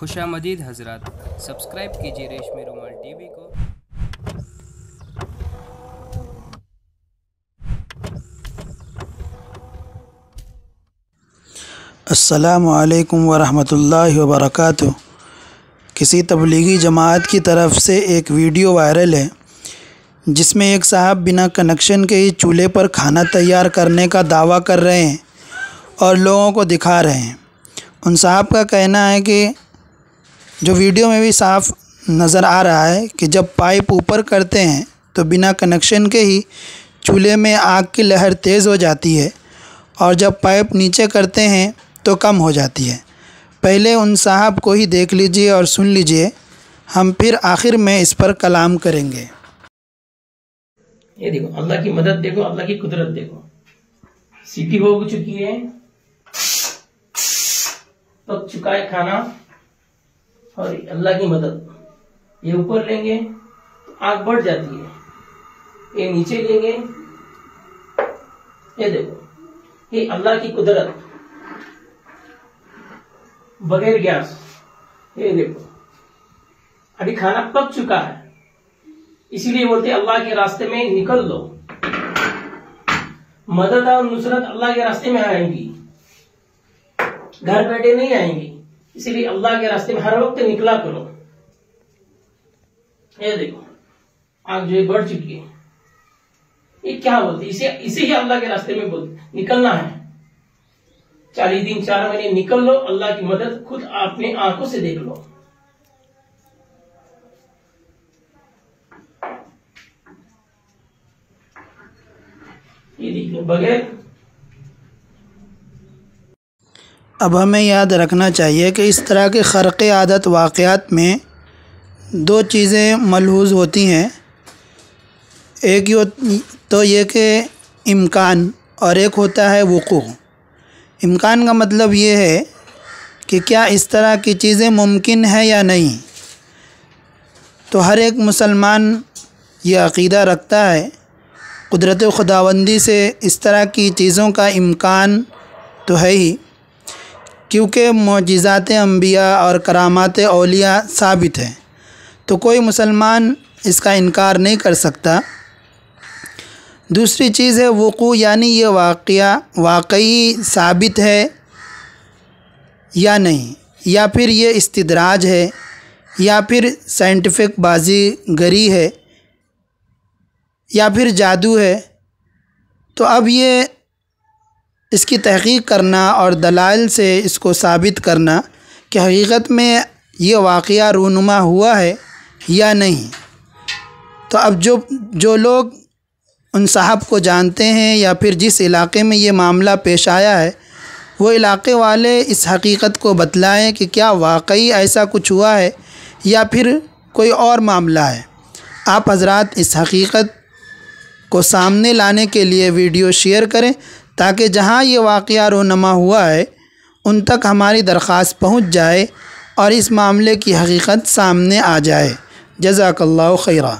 खुशामदीद हज़रात, subscribe कीजिए रेशमी रुमाल टीवी को। अस्सलामु अलैकुम वरहमतुल्लाहि वबरकातुहू। किसी तबलीगी जमात की तरफ से एक वीडियो वायरल है जिसमें एक साहब बिना कनेक्शन के ही चूल्हे पर खाना तैयार करने का दावा कर रहे हैं और लोगों को दिखा रहे हैं। उन साहब का कहना है कि जो वीडियो में भी साफ नज़र आ रहा है कि जब पाइप ऊपर करते हैं तो बिना कनेक्शन के ही चूल्हे में आग की लहर तेज़ हो जाती है और जब पाइप नीचे करते हैं तो कम हो जाती है। पहले उन साहब को ही देख लीजिए और सुन लीजिए, हम फिर आखिर में इस पर कलाम करेंगे। ये देखो, अल्लाह की मदद देखो, अल्लाह की कुदरत देखो। सीटी हो चुकी है, पक चुका है खाना और अल्लाह की मदद। ये ऊपर लेंगे तो आग बढ़ जाती है, ये नीचे लेंगे, ये देखो, ये अल्लाह की कुदरत बगैर गैस। ये देखो, अभी खाना पक चुका है, इसीलिए बोलते हैं अल्लाह के रास्ते में निकल लो। मदद और नुसरत अल्लाह के रास्ते में आएंगी, घर बैठे नहीं आएंगी। इसीलिए अल्लाह के रास्ते में हर वक्त निकला करो। ये देखो, आग जो है बढ़ चुकी है। ये क्या बोलते, इसे ही अल्लाह के रास्ते में बोलते निकलना है। 40 दिन 4 महीने निकल लो, अल्लाह की मदद खुद अपने आंखों से देख लो। ये देखिए, बगैर। अब हमें याद रखना चाहिए कि इस तरह के ख़र्क़ आदत वाक़यात में दो चीज़ें मलहूज़ होती हैं। एक तो ये कि इम्कान और एक होता है वक़ू। इम्कान का मतलब ये है कि क्या इस तरह की चीज़ें मुमकिन है या नहीं। तो हर एक मुसलमान ये अक़ीदा रखता है कुदरत खुदावंदी से इस तरह की चीज़ों का इम्कान तो है ही, क्योंकि मोजिज़ात अंबिया और करामात औलिया साबित हैं, तो कोई मुसलमान इसका इनकार नहीं कर सकता। दूसरी चीज़ है वक़ू, यानी ये वाक़या वाकई साबित है या नहीं, या फिर ये इस्तिदराज है, या फिर साइंटिफिक बाजीगरी है, या फिर जादू है। तो अब ये इसकी तहक़ीक़ करना और दलाइल से इसको साबित करना कि हकीकत में ये वाक़या रूनुमा हुआ है या नहीं। तो अब जो लोग उन साहब को जानते हैं या फिर जिस इलाक़े में ये मामला पेश आया है, वो इलाक़े वाले इस हकीकत को बतलाएं कि क्या वाकई ऐसा कुछ हुआ है या फिर कोई और मामला है। आप हज़रात इस हकीकत को सामने लाने के लिए वीडियो शेयर करें ताकि जहां ये वाक़या रूनुमा हुआ है उन तक हमारी दरख्वास्त पहुंच जाए और इस मामले की हकीकत सामने आ जाए। जज़ाकल्लाहु खैरा।